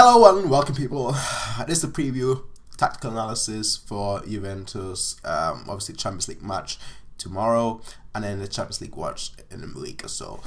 Hello and welcome, people. This is the preview tactical analysis for Juventus. Obviously, Champions League match tomorrow, and then the Champions League watch in a week or so.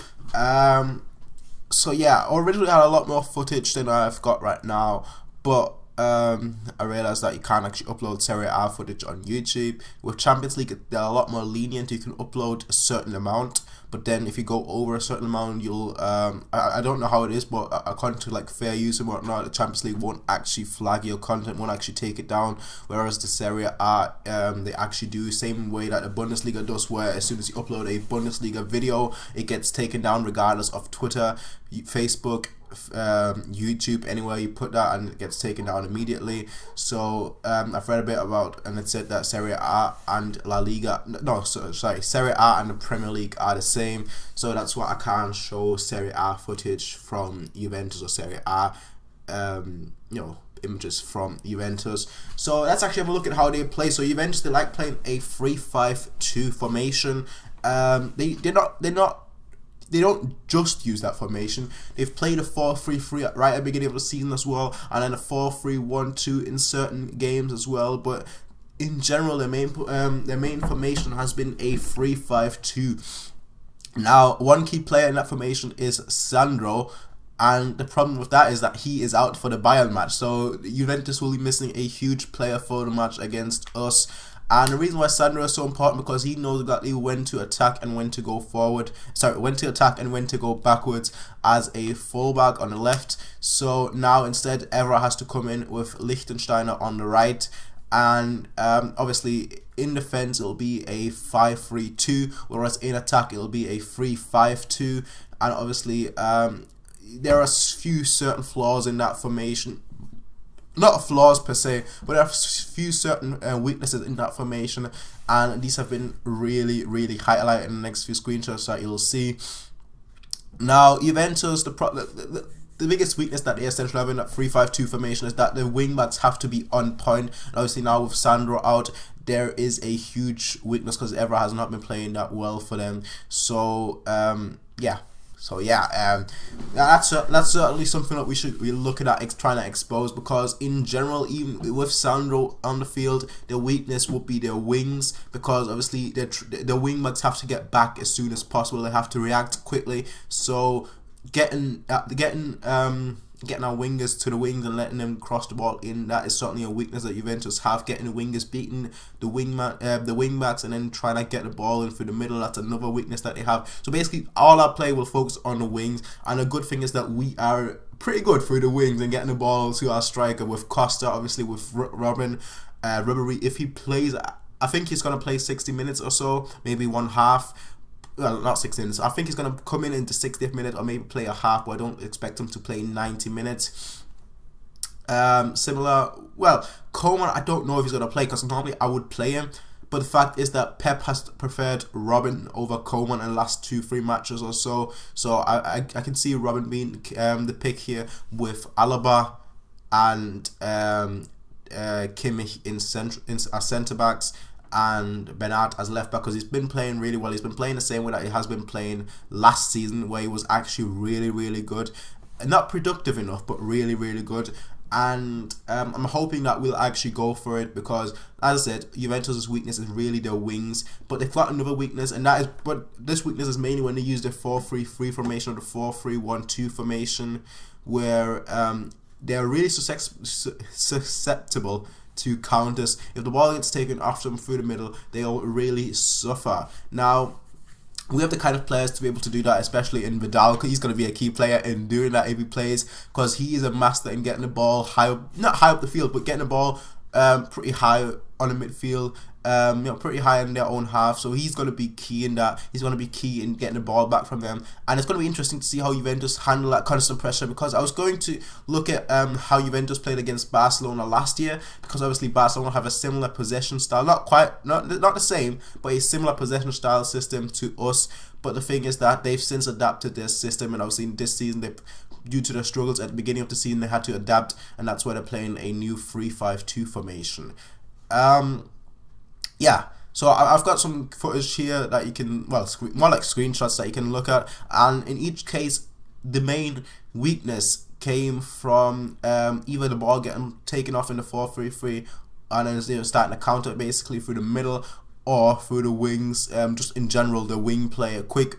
So yeah, I originally had a lot more footage than I've got right now, but I realized that you can't actually upload Serie A footage on YouTube. With Champions League, they're a lot more lenient. You can upload a certain amount, but then if you go over a certain amount, you'll I don't know how it is, but according to like fair use and whatnot, the Champions League won't actually flag your content, won't actually take it down, whereas the Serie A they actually do, same way that the Bundesliga does, where as soon as you upload a Bundesliga video, it gets taken down regardless of Twitter, Facebook, YouTube, anywhere you put that, and it gets taken down immediately. So I've read a bit about, and it said that Serie A and La Liga, Serie A and the Premier League are the same, so that's why I can't show Serie A footage from Juventus or Serie A images from Juventus. So let's actually have a look at how they play. So Juventus, they like playing a 3-5-2 formation. They don't just use that formation. They've played a 4-3-3 right at the beginning of the season as well, and then a 4-3-1-2 in certain games as well. But in general, their main formation has been a 3-5-2. Now, one key player in that formation is Sandro, and the problem with that is that he is out for the Bayern match. So Juventus will be missing a huge player for the match against us. And the reason why Sandro is so important, because he knows exactly when to attack and when to go forward. When to attack and when to go backwards as a fullback on the left. So now instead, Evra has to come in with Lichtensteiner on the right. And obviously in defense, it'll be a 5-3-2. Whereas in attack, it'll be a 3-5-2. And obviously, there are a few certain flaws in that formation. Not flaws per se, but there are a few certain weaknesses in that formation, and these have been really highlighted in the next few screenshots that you'll see. Now, Juventus, the biggest weakness that they essentially have in that 3-5-2 formation is that the wing backs have to be on point. And obviously now with Sandro out, there is a huge weakness because Evra has not been playing that well for them. So yeah. That's certainly something that we should be looking at trying to expose, because in general, even with Sandro on the field, their weakness would be their wings, because obviously the wing backs have to get back as soon as possible. They have to react quickly. So getting our wingers to the wings and letting them cross the ball in, that is certainly a weakness that Juventus have. Getting the wingers beating the wing backs and then trying to get the ball in through the middle, that's another weakness that they have. So basically all our play will focus on the wings, and a good thing is that we are pretty good through the wings and getting the ball to our striker with Costa, obviously with Robin. Ribery, if he plays, I think he's going to play 60 minutes or so, maybe one half. Well, not 60 minutes. I think he's going to come in the 60th minute or maybe play a half, but I don't expect him to play 90 minutes. Similar, well, Coleman, I don't know if he's going to play, because normally I would play him. But the fact is that Pep has preferred Robin over Coleman in the last 2-3 matches or so. So I can see Robin being the pick here, with Alaba and Kimmich as centre backs, and Bernat as left back, because he's been playing really well. He's been playing the same way that he has been playing last season, where he was actually really good. Not productive enough, but really good. And I'm hoping that we'll actually go for it, because as I said, Juventus' weakness is really their wings, but they've got another weakness, and that is, but this weakness is mainly when they use the 4-3-3 formation or the 4-3-1-2 formation, where they're really susceptible to counters. If the ball gets taken off them through the middle, they'll really suffer. Now, we have the kind of players to be able to do that, especially in Vidal, because he's going to be a key player in doing that if he plays, because he is a master in getting the ball high up, not high up the field, but getting the ball pretty high on the midfield, pretty high in their own half. So he's going to be key in that. He's going to be key in getting the ball back from them, and it's going to be interesting to see how Juventus handle that constant pressure, because I was going to look at how Juventus played against Barcelona last year, because obviously Barcelona have a similar possession style, not the same, but a similar possession style system to us. But the thing is that they've since adapted their system, and obviously in this season, due to the struggles at the beginning of the season, they had to adapt, and that's why they're playing a new 3-5-2 formation. Yeah, so I've got some footage here that you can, well, more like screenshots that you can look at, and in each case, the main weakness came from either the ball getting taken off in the 4-3-3 and then starting to counter basically through the middle or through the wings. Just in general, the wing play, a quick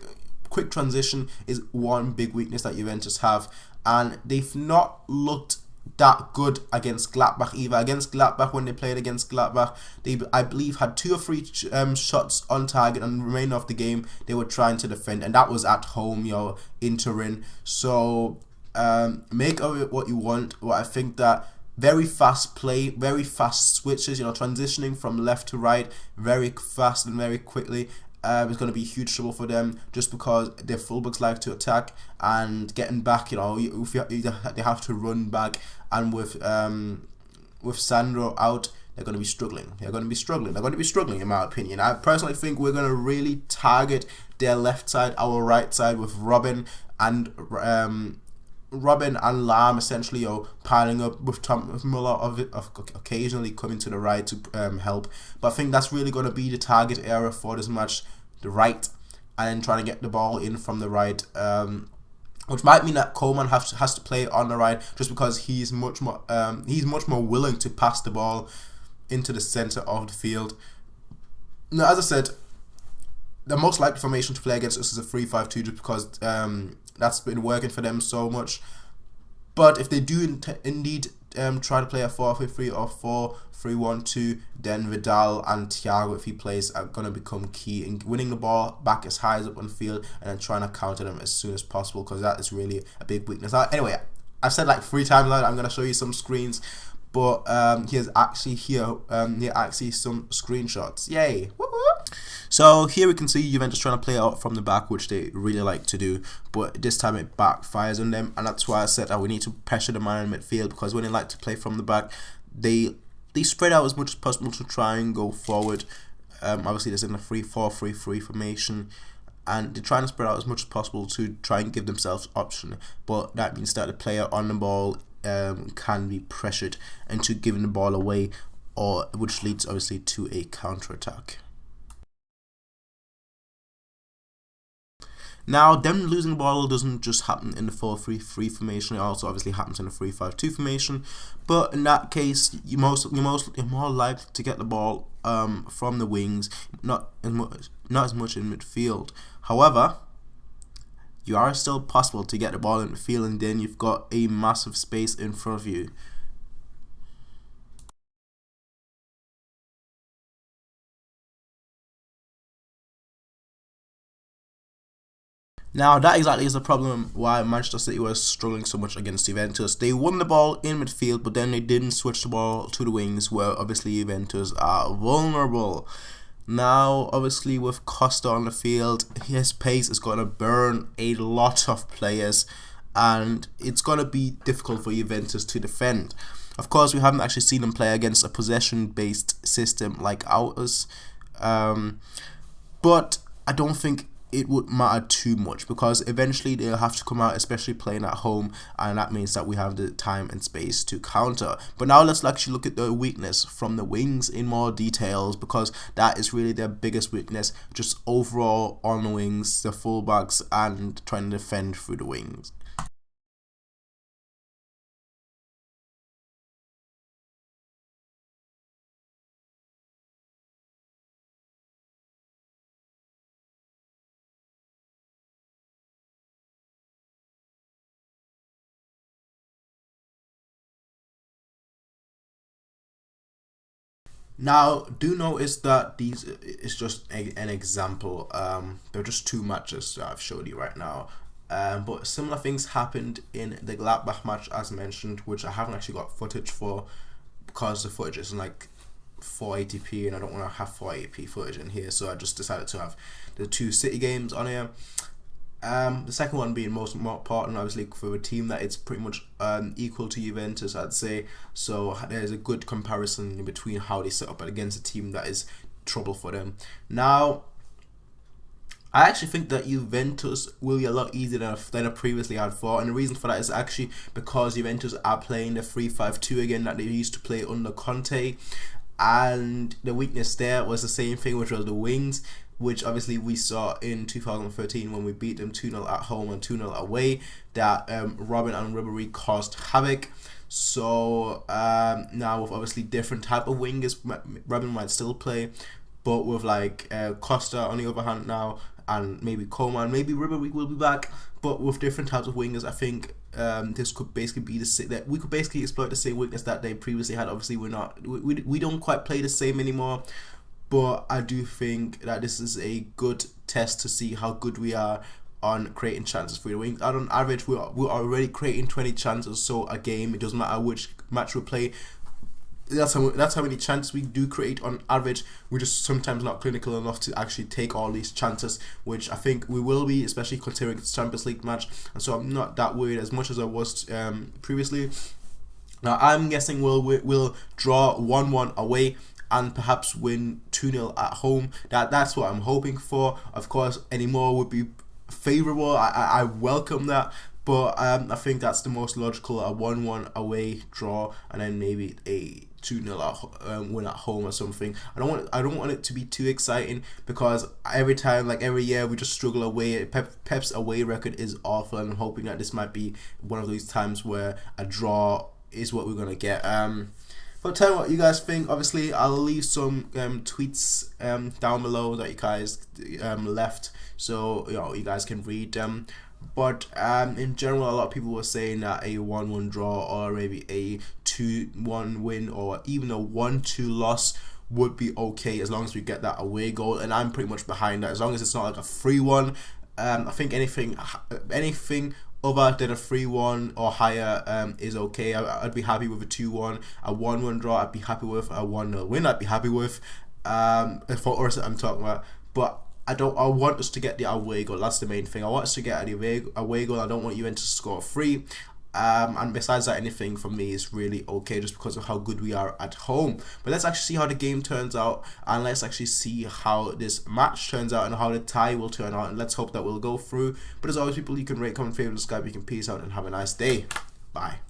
transition is one big weakness that Juventus have, and they've not looked that good against Gladbach either. Against Gladbach, when they played against Gladbach, they, I believe, had 2 or 3 shots on target, and the remainder of the game they were trying to defend, and that was at home, in Turin. So make of it what you want. But I think that very fast play, very fast switches, transitioning from left to right very fast and very quickly is going to be huge trouble for them, just because their fullbacks like to attack and getting back. They have to run back, and with Sandro out, they're going to be struggling. They're going to be struggling, in my opinion. I personally think we're going to really target their left side, our right side, with Robin and Lahm essentially, piling up with Muller of occasionally coming to the right to help. But I think that's really going to be the target area for this match, the right, and then trying to get the ball in from the right. Which might mean that Coleman has to play on the right, just because he's much more willing to pass the ball into the center of the field. Now, as I said, the most likely formation to play against us is a 3-5-2, just because that's been working for them so much. But if they do indeed try to play a 4-3-3 or 4-3-1-2, then Vidal and Thiago, if he plays, are going to become key in winning the ball back as high as up on field and then trying to counter them as soon as possible, because that is really a big weakness. Anyway, I've said like 3 times now that I'm going to show you some screens, but here's actually some screenshots. Yay! Woo-hoo! So here we can see Juventus trying to play out from the back, which they really like to do, but this time it backfires on them, and that's why I said that we need to pressure the man in midfield, because when they like to play from the back, they spread out as much as possible to try and go forward. Obviously, this is in a 3-4-3-3 formation, and they're trying to spread out as much as possible to try and give themselves option, but that means that the player on the ball can be pressured into giving the ball away, or which leads obviously to a counter attack. Now, them losing the ball doesn't just happen in the 4-3-3 formation. It also obviously happens in the 3-5-2 formation. But in that case, you're more likely to get the ball from the wings, not as much in midfield. However, you are still possible to get the ball in midfield, and then you've got a massive space in front of you. Now, that exactly is the problem why Manchester City was struggling so much against Juventus. They won the ball in midfield, but then they didn't switch the ball to the wings, where obviously Juventus are vulnerable. Now, obviously, with Costa on the field, his pace is going to burn a lot of players, and it's going to be difficult for Juventus to defend. Of course, we haven't actually seen them play against a possession-based system like ours, but I don't think it would matter too much, because eventually they'll have to come out, especially playing at home, and that means that we have the time and space to counter. But now let's actually look at the weakness from the wings in more details, because that is really their biggest weakness, just overall on the wings, the fullbacks, and trying to defend through the wings. Now, do notice that these is just an example. They're just 2 matches that I've showed you right now. But similar things happened in the Gladbach match, as mentioned, which I haven't actually got footage for, because the footage isn't like 480p, and I don't want to have 480p footage in here, so I just decided to have the 2 City games on here. The second one being more important, obviously, for a team that it's pretty much equal to Juventus, I'd say. So there's a good comparison in between how they set up against a team that is trouble for them. Now, I actually think that Juventus will be a lot easier than I previously had thought, and the reason for that is actually because Juventus are playing the 3-5-2 again that they used to play under Conte. And the weakness there was the same thing, which was the wings. which obviously we saw in 2013 when we beat them 2-0 at home and 2-0 away, that Robin and Ribéry caused havoc. So now with obviously different type of wingers, Robin might still play, but with like Costa on the other hand now, and maybe Coman, maybe Ribéry will be back, but with different types of wingers, I think this could basically be that we could basically exploit the same weakness that they previously had. Obviously, we don't quite play the same anymore, but I do think that this is a good test to see how good we are on creating chances for the wings. On average, we're already creating 20 chances so a game. It doesn't matter which match we play. That's how many chances we do create on average. We're just sometimes not clinical enough to actually take all these chances, which I think we will be, especially considering it's Champions League match. And so I'm not that worried as much as I was previously. Now I'm guessing we'll draw 1-1 away and perhaps win 2-0 at home. That's what I'm hoping for. Of course, any more would be favourable. I welcome that. But I think that's the most logical, a 1-1 away draw, and then maybe a 2-0 win at home or something. I don't want it to be too exciting, because every time, like every year, we just struggle away. Pep's away record is awful, and I'm hoping that this might be one of these times where a draw is what we're gonna get. But tell me what you guys think. Obviously, I'll leave some tweets down below that you guys left, so you guys can read them. But in general, a lot of people were saying that a 1-1 draw or maybe a 2-1 win or even a 1-2 loss would be okay, as long as we get that away goal. And I'm pretty much behind that, as long as it's not like a 3-1. I think anything other than a 3-1 or higher is okay. I'd be happy with a 2-1. A 1-1 draw I'd be happy with. A 1-0 win I'd be happy with. For Ursa I'm talking about. But I want us to get the away goal. That's the main thing. I want us to get the away goal. I don't want Juventus to score 3. And besides that, anything for me is really okay, just because of how good we are at home. But let's actually see how the game turns out, and let's actually see how this match turns out and how the tie will turn out. And let's hope that we'll go through. But as always, people, you can rate, comment, favorite, subscribe. You can peace out and have a nice day. Bye.